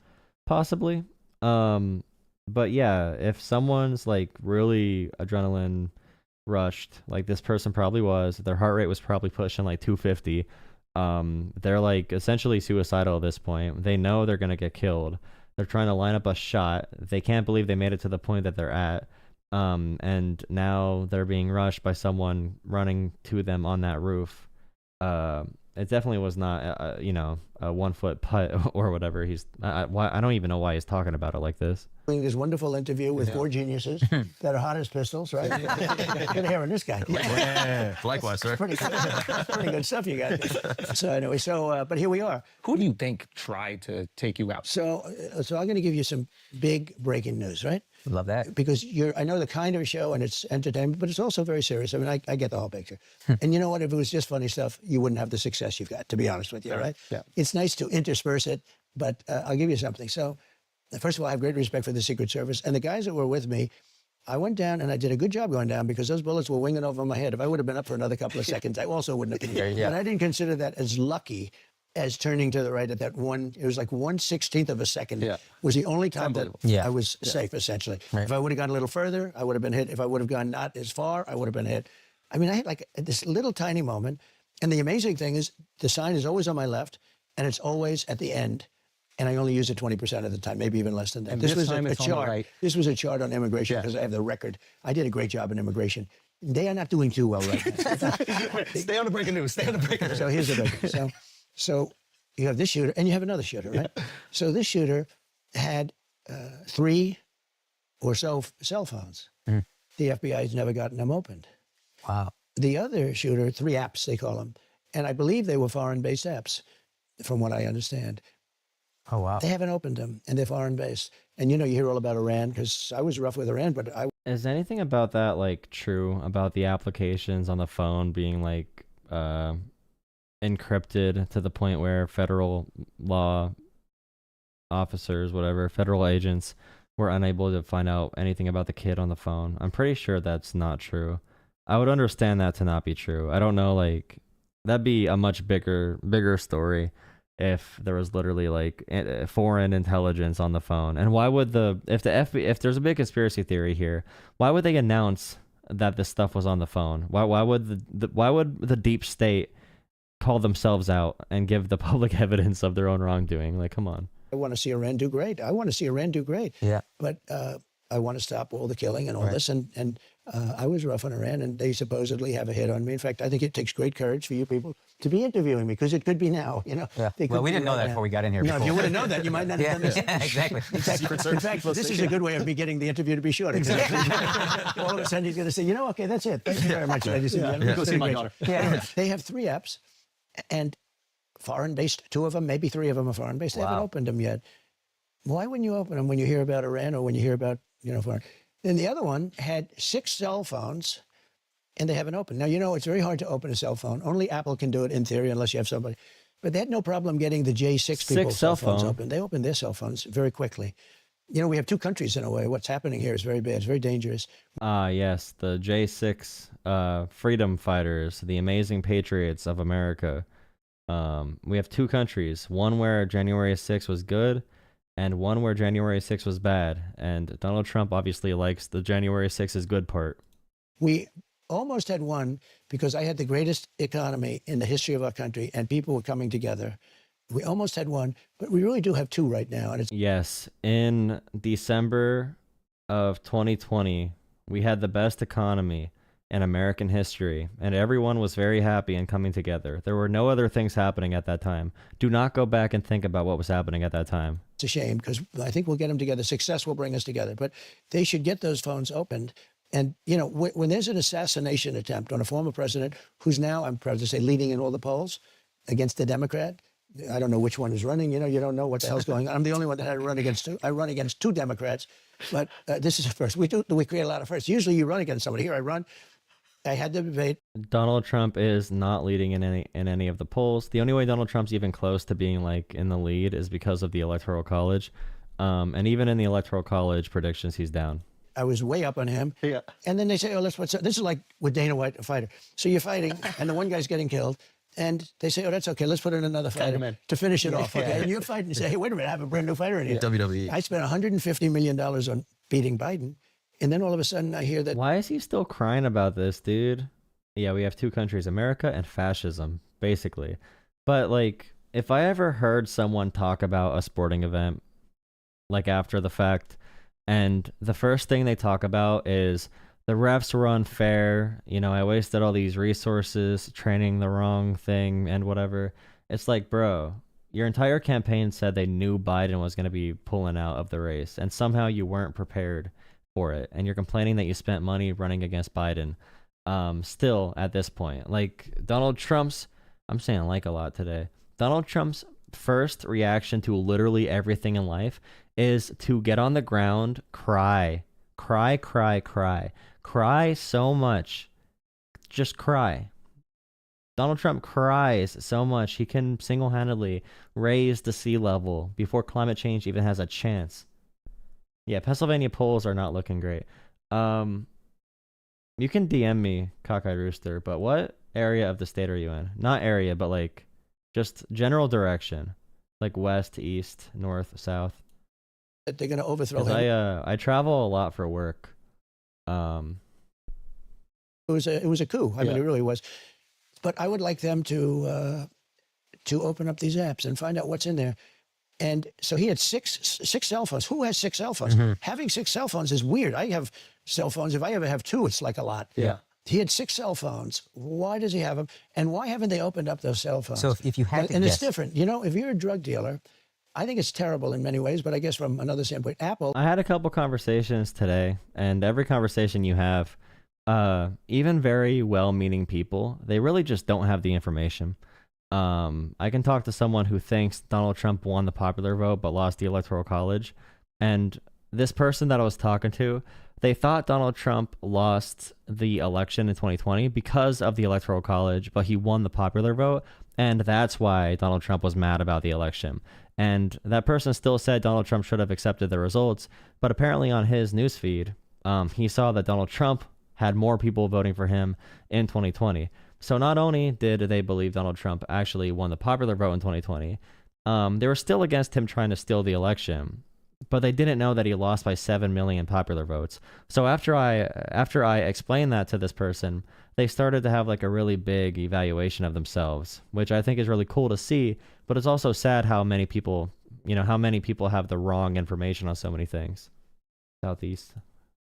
possibly. But yeah, if someone's like really adrenaline rushed, like this person probably was, their heart rate was probably pushing like 250. They're like essentially suicidal at this point. They know they're gonna get killed. They're trying to line up a shot. They can't believe they made it to the point that they're at. And now they're being rushed by someone running to them on that roof. It definitely was not, you know, a 1 foot putt or whatever. I don't even know why he's talking about it like this. Doing this wonderful interview with 4 geniuses that are hot as pistols, right? Good hair on this guy. Likewise, sir. Pretty good stuff you got there. So anyway, but here we are. Who do you think tried to take you out? So I'm going to give you some big breaking news, right? Love that. Because I know the kind of show and it's entertainment, but it's also very serious. I mean, I get the whole picture. And you know what? If it was just funny stuff, you wouldn't have the success you've got, to be honest with you, right? Yeah. It's nice to intersperse it, but I'll give you something. So first of all, I have great respect for the Secret Service. And the guys that were with me, I went down and I did a good job going down because those bullets were winging over my head. If I would have been up for another couple of seconds, I also wouldn't have been here. But I didn't consider that as lucky as turning to the right at that one. It was like 1/16th of a second. Was the only time that I was safe, essentially. If I would have gone a little further, I would have been hit. If I would have gone not as far, I would have been hit. I mean, I had like this little tiny moment. And the amazing thing is the sign is always on my left and it's always at the end. And I only use it 20% of the time, maybe even less than that. And this this was time a it's on the chart. right. This was a chart on immigration because I have the record. I did a great job in immigration. They are not doing too well right now. Stay on the breaking news. Stay on the breaking news. So here's the breaking. So you have this shooter and you have another shooter, right? So this shooter had 3 or so cell phones. The FBI has never gotten them opened. Wow. The other shooter, 3 apps, they call them. And I believe they were foreign-based apps, from what I understand. Oh, wow. They haven't opened them, and they're foreign-based. And, you know, you hear all about Iran, because I was rough with Iran, but Is anything about that like true about the applications on the phone being like encrypted to the point where federal law officers, whatever, federal agents were unable to find out anything about the kid on the phone? I'm pretty sure that's not true. I would understand that to not be true. I don't know, like that'd be a much bigger story if there was literally like foreign intelligence on the phone. And why would if there's a big conspiracy theory here, why would they announce that this stuff was on the phone? Why would the deep state call themselves out and give the public evidence of their own wrongdoing? Like, come on. I want to see Iran do great. I want to see Iran do great. Yeah. But I want to stop all the killing and all this. And I was rough on Iran, and they supposedly have a hit on me. In fact, I think it takes great courage for you people to be interviewing me, because it could be now, you know. Yeah. Well, we didn't know that before we got in here. No, if you would have known that, you might not have done this. Yeah, exactly. In fact, this is a good way of me getting the interview to be short. Exactly. All of a sudden, he's going to say, you know, okay, that's it. Thank you very much, ladies and gentlemen. Go see my daughter. Yeah. They have 3 apps. And foreign-based, 2 of them, maybe 3 of them are foreign-based. They haven't opened them yet. Why wouldn't you open them when you hear about Iran or when you hear about, foreign? Then the other one had 6 cell phones, and they haven't opened. Now, it's very hard to open a cell phone. Only Apple can do it in theory, unless you have somebody. But they had no problem getting the J6 people's cell phones open. They opened their cell phones very quickly. We have 2 countries in a way. What's happening here is very bad. It's very dangerous. Yes, the J6 freedom fighters, the amazing patriots of America. We have 2 countries, one where January 6th was good and one where January 6th was bad. And Donald Trump obviously likes the January 6th is good part. We almost had one because I had the greatest economy in the history of our country and people were coming together. We almost had one, but we really do have 2 right now. And it's Yes, in December of 2020, we had the best economy in American history, and everyone was very happy and coming together. There were no other things happening at that time. Do not go back and think about what was happening at that time. a shame because I think we'll get them together. Success will bring us together, but they should get those phones opened. And, when there's an assassination attempt on a former president who's now, I'm proud to say, leading in all the polls against a Democrat, I don't know which one is running. You don't know what the hell's going on. I'm the only one that had to run against 2. I run against 2 Democrats, but this is a first. We create a lot of firsts. Usually you run against somebody. Here I run. I had the debate. Donald Trump is not leading in any of the polls. The only way Donald Trump's even close to being in the lead is because of the Electoral College. And even in the Electoral College predictions, he's down. I was way up on him. Yeah. And then they say, oh, this is like with Dana White, a fighter. So you're fighting, and the one guy's getting killed. And they say, oh, that's okay. Let's put in another fighter to finish it off. Okay. And you're fighting and say, hey, wait a minute, I have a brand new fighter in here. WWE. I spent $150 million on beating Biden. And then all of a sudden I hear that. Why is he still crying about this, dude? Yeah, we have 2 countries, America and fascism, basically. But if I ever heard someone talk about a sporting event, after the fact, and the first thing they talk about is the refs were unfair, I wasted all these resources training the wrong thing and whatever. It's bro, your entire campaign said they knew Biden was going to be pulling out of the race, and somehow you weren't prepared for it, and you're complaining that you spent money running against Biden. Still at this point, Donald Trump's, I'm saying a lot today, Donald Trump's first reaction to literally everything in life is to get on the ground, cry so much, just cry. Donald Trump cries so much he can single-handedly raise the sea level before climate change even has a chance. Yeah, Pennsylvania polls are not looking great. You can DM me, Cockeyed Rooster, but what area of the state are you in? Not area, but just general direction. West, east, north, south. That they're going to overthrow him. I travel a lot for work. It was a coup. I mean, it really was. But I would like them to open up these apps and find out what's in there. And so he had six cell phones. Who has 6 cell phones? Mm-hmm. Having 6 cell phones is weird. I have cell phones. If I ever have 2, it's a lot. Yeah. He had 6 cell phones. Why does he have them? And why haven't they opened up those cell phones? So if you had to and guess. it's different. If you're a drug dealer, I think it's terrible in many ways, but I guess from another standpoint, Apple. I had a couple conversations today, and every conversation you have, even very well-meaning people, they really just don't have the information. I can talk to someone who thinks Donald Trump won the popular vote but lost the Electoral College, and this person that I was talking to, they thought Donald Trump lost the election in 2020 because of the Electoral College, but he won the popular vote, and that's why Donald Trump was mad about the election. And that person still said Donald Trump should have accepted the results, but apparently on his newsfeed, he saw that Donald Trump had more people voting for him in 2020. So not only did they believe Donald Trump actually won the popular vote in 2020, they were still against him trying to steal the election, but they didn't know that he lost by 7 million popular votes. So after I explained that to this person, they started to have a really big evaluation of themselves, which I think is really cool to see, but it's also sad how many people have the wrong information on so many things. Southeast.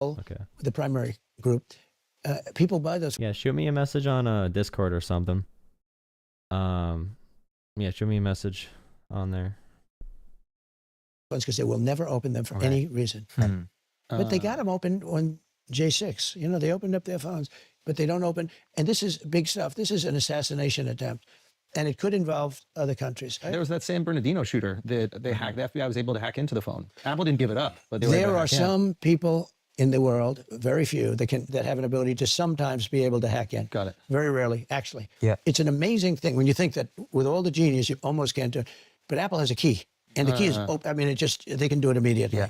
Okay. The primary group. People buy those. Yeah, shoot me a message on Discord or something. Yeah, shoot me a message on there. Because they will never open them for any reason. Hmm. But they got them open on J6. They opened up their phones, but they don't open. And this is big stuff. This is an assassination attempt. And it could involve other countries. Right? There was that San Bernardino shooter that they hacked. The FBI was able to hack into the phone. Apple didn't give it up, but they were able There to are hack in. some people in the world, very few, that have an ability to sometimes be able to hack in. Got it. Very rarely, actually. Yeah. It's an amazing thing when you think that with all the genius, you almost can't do it. But Apple has a key. And the key is, I mean, they can do it immediately. Yeah.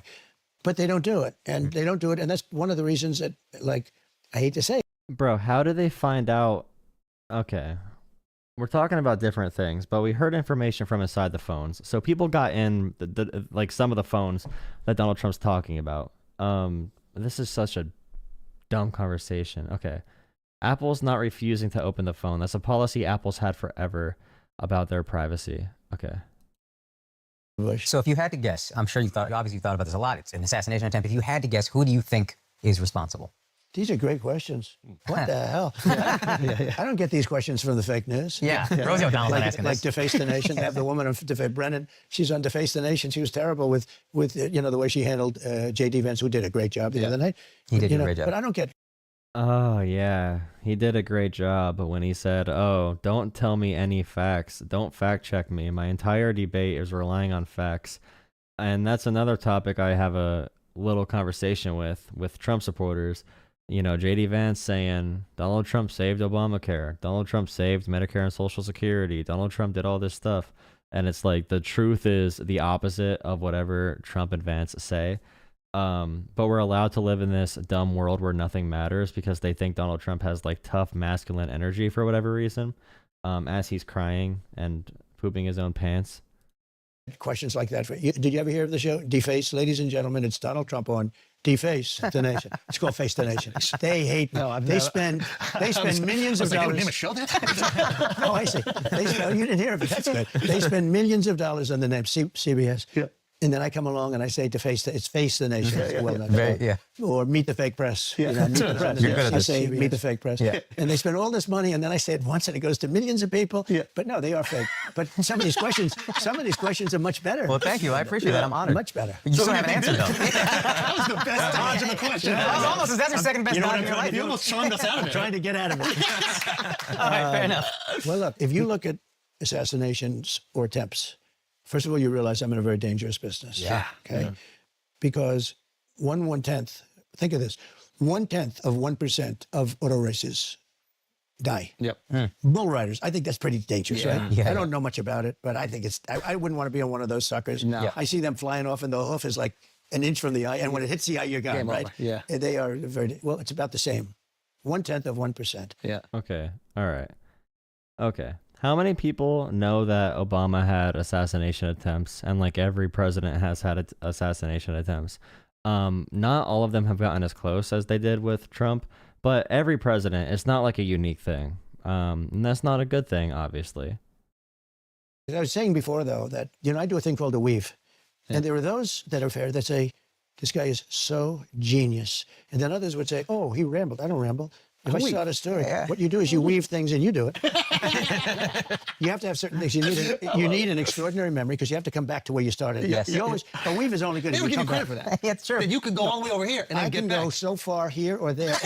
But they don't do it. And they don't do it. And that's one of the reasons that, like, I hate to say it. Bro, how did they find out? Okay. We're talking about different things, but we heard information from inside the phones. So people got in like some of the phones that Donald Trump's talking about. This is such a dumb conversation. Okay. Apple's not refusing to open the phone. That's a policy Apple's had forever about their privacy. Okay. So if you had to guess, I'm sure you obviously thought about this a lot. It's an assassination attempt. If you had to guess, who do you think is responsible? These are great questions. What the hell? I don't get these questions from the fake news. Yeah. Rosie O'Donnell's not asking Like this. Deface the Nation. They have the woman on Brennan. She's on Deface the Nation. She was terrible with the way she handled J.D. Vance, who did a great job the other night. He did a great job. But I don't get. Oh, yeah. He did a great job when he said, oh, don't tell me any facts. Don't fact check me. My entire debate is relying on facts. And that's another topic I have a little conversation with Trump supporters. You know, J.D. Vance saying Donald Trump saved Obamacare. Donald Trump saved Medicare and Social Security. Donald Trump did all this stuff. And it's like the truth is the opposite of whatever Trump and Vance say. But we're allowed to live in this dumb world where nothing matters because they think Donald Trump has like tough masculine energy for whatever reason, as he's crying and pooping his own pants. Questions like that. Did you ever hear of the show Deface? Ladies and gentlemen, it's Donald Trump on Deface the Nation. It's called Face the Nation. They hate me. They spend millions of dollars. Name a show that? Oh, I see. You didn't hear of it. That's good. They spend millions of dollars on the name CBS. Yeah. And then I come along and I say it's Face the Nation. Or Meet the Fake Press. Yeah. Meet the Press. You're good at I this. say Meet the Fake Press. Yeah. And they spend all this money, and then I say it once, and it goes to millions of people. Yeah. But no, they are fake. But some of these questions are much better. Well, thank you. I appreciate that. I'm honored. Much better. You still haven't answered, though. That was the best dodge of the question. That's your second best dodge in your life. You almost charmed us out of it. Trying to get out of it. All right, fair enough. Well, look, if you look at assassinations or attempts, first of all, you realize I'm in a very dangerous business. Yeah. Okay. Yeah. Because 1/10, think of this, 1/10 of 1% of auto races die. Yep. Bull riders, I think that's pretty dangerous, right? Yeah. I don't know much about it, but I think I wouldn't want to be on one of those suckers. No. Yeah. I see them flying off and the hoof is like an inch from the eye. And when it hits the eye, you're gone, Game right? over. Yeah. And they are well, it's about the same. 1/10 of 1%. Yeah. Okay. All right. Okay. How many people know that Obama had assassination attempts and like every president has had assassination attempts? Not all of them have gotten as close as they did with Trump, but every president, it's not like a unique thing. And that's not a good thing, obviously. I was saying before, though, that, I do a thing called a weave. Yeah. And there are those that are fair that say, this guy is so genius. And then others would say, oh, he rambled. I don't ramble. If I start a story, what you do is you weave things and you do it. You have to have certain things. You need an extraordinary memory because you have to come back to where you started. Yes. A weave is only good if you come back. They would give you credit for that. Yeah, it's true. That you could go all the way over here and then I get can back. go so far here or there.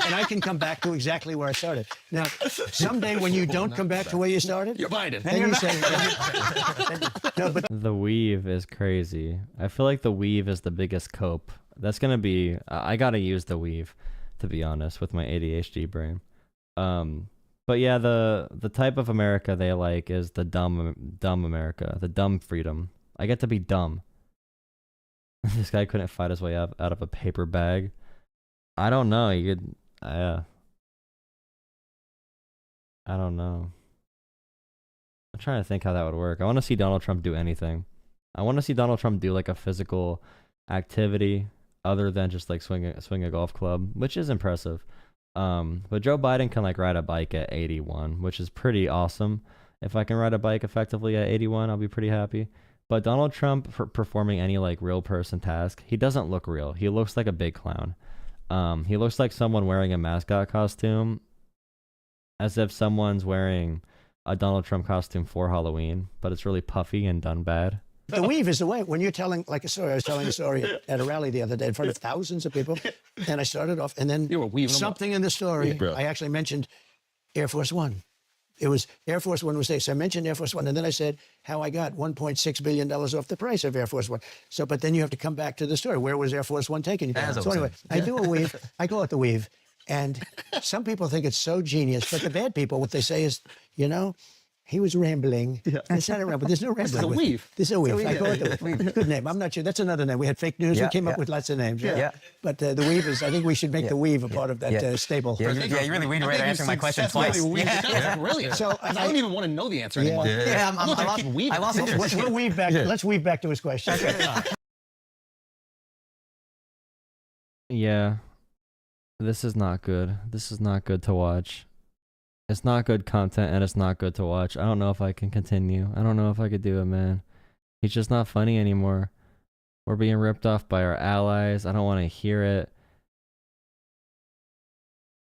And I can come back to exactly where I started. Now, someday when you don't come back to where you started, You're Biden. then you say, no, but The weave is crazy. I feel like the weave is the biggest cope. That's going to be, I got to use the weave, to be honest, with my ADHD brain. But yeah, the type of America they like is the dumb America, the dumb freedom. I get to be dumb. This guy couldn't fight his way out of a paper bag. I don't know. You could, I don't know. I'm trying to think how that would work. I want to see Donald Trump do anything. I want to see Donald Trump do like a physical activity other than just like swing a golf club, which is impressive. But Joe Biden can like ride a bike at 81, which is pretty awesome. If I can ride a bike effectively at 81, I'll be pretty happy. But Donald Trump performing any like real person task, he doesn't look real. He looks like a big clown. He looks like someone wearing a mascot costume, as if someone's wearing a Donald Trump costume for Halloween, but it's really puffy and done bad. the weave is the way. When you're telling like a story, I was telling a story at a rally the other day in front of thousands of people, and I started off, and then You were weaving them something in the story, I actually mentioned Air Force One. It was Air Force One was there. So I mentioned Air Force One, and then I said how I got $1.6 billion off the price of Air Force One. So, but then you have to come back to the story. Where was Air Force One taking you? So anyway, I do a weave. I call it the weave. And some people think it's so genius, but the bad people, what they say is, you know, he was rambling. Yeah. It's not a ramble. There's no rambling. This is a weave. This is a weave. I call it the weave. Good name. I'm not sure. That's another name. We had fake news. We came up with lots of names. Yeah. But the weave is, I think we should make the weave a part of that stable. Yeah, you really weaved right answering my question twice. That's brilliant. So I don't even want to know the answer anymore. Yeah, I lost it. We'll weave back. Let's weave back to his question. Yeah. This is not good. This is not good to watch. It's not good content and it's not good to watch. I don't know if I can continue. I don't know if I could do it, man. He's just not funny anymore. We're being ripped off by our allies. I don't want to hear it.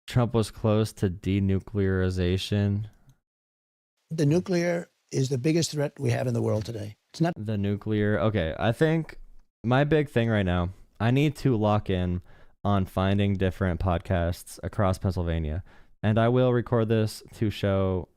Trump was close to denuclearization. The nuclear is the biggest threat we have in the world today. It's not the nuclear. Okay, I think my big thing right now, I need to lock in on finding different podcasts across Pennsylvania. And I will record this to show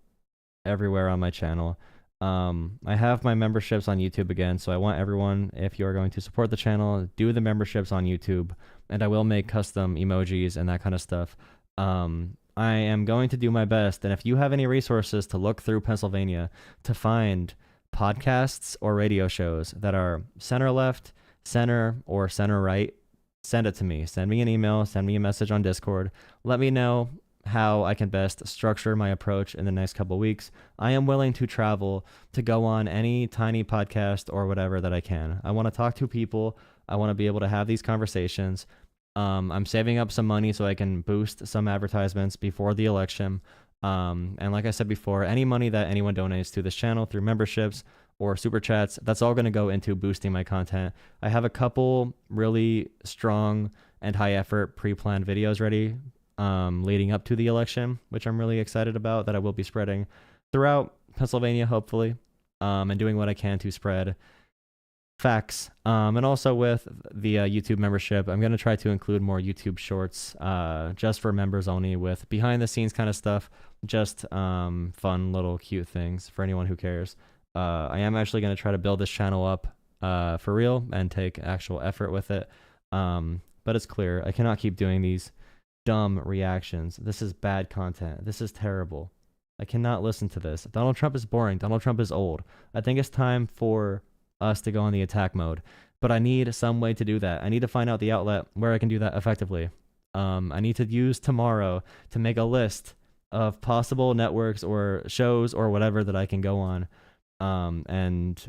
everywhere on my channel. I have my memberships on YouTube again, so I want everyone, if you are going to support the channel, do the memberships on YouTube, and I will make custom emojis and that kind of stuff. I am going to do my best, and if you have any resources to look through Pennsylvania to find podcasts or radio shows that are center left, center, or center right, send it to me. Send me an email, send me a message on Discord. Let me know how I can best structure my approach in the next couple weeks. I am willing to travel to go on any tiny podcast or whatever that I can. I want to talk to people. I want to be able to have these conversations. I'm saving up some money so I can boost some advertisements before the election. And like I said before, any money that anyone donates to this channel through memberships or super chats, that's all going to go into boosting my content. I have a couple really strong and high effort pre-planned videos ready leading up to the election, which I'm really excited about, that I will be spreading throughout Pennsylvania, hopefully, and doing what I can to spread facts. And also with the YouTube membership, I'm going to try to include more YouTube shorts just for members only, with behind the scenes kind of stuff, just fun little cute things for anyone who cares. I am actually going to try to build this channel up for real and take actual effort with it. But it's clear I cannot keep doing these dumb reactions. This is bad content. This is terrible. I cannot listen to this. Donald Trump is boring. Donald Trump is old. I think it's time for us to go on the attack mode. But I need some way to do that. I need to find out the outlet where I can do that effectively. I need to use tomorrow to make a list of possible networks or shows or whatever that I can go on. And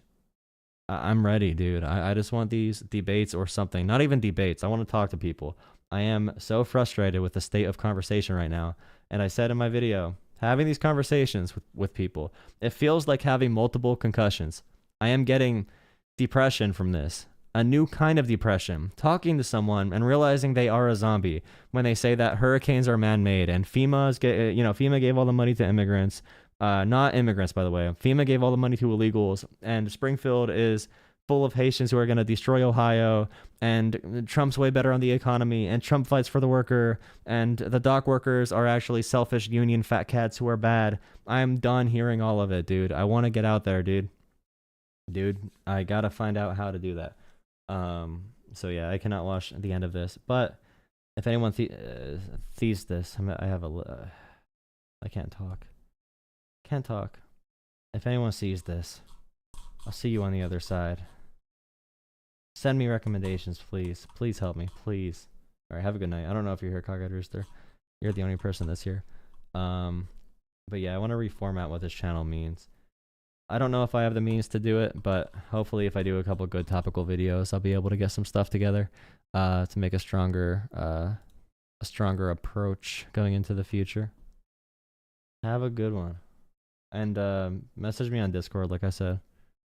I'm ready, dude. I just want these debates or something. Not even debates. I want to talk to people. I am so frustrated with the state of conversation right now. And I said in my video, having these conversations with people, it feels like having multiple concussions. I am getting depression from this. A new kind of depression. Talking to someone and realizing they are a zombie when they say that hurricanes are man-made and FEMA gave all the money to immigrants. Not immigrants, by the way. FEMA gave all the money to illegals, and Springfield is full of Haitians who are going to destroy Ohio, and Trump's way better on the economy, and Trump fights for the worker, and the dock workers are actually selfish union fat cats who are bad. I'm done hearing all of it, dude. I want to get out there, dude. I got to find out how to do that. So yeah, I cannot watch the end of this, but if anyone sees this, I can't talk. If anyone sees this, I'll see you on the other side. Send me recommendations, please. Please help me, please. All right, have a good night. I don't know if you're here, Cockeyed Rooster. You're the only person that's here. But yeah, I want to reformat what this channel means. I don't know if I have the means to do it, but hopefully if I do a couple good topical videos, I'll be able to get some stuff together to make a stronger approach going into the future. Have a good one. And message me on Discord, like I said.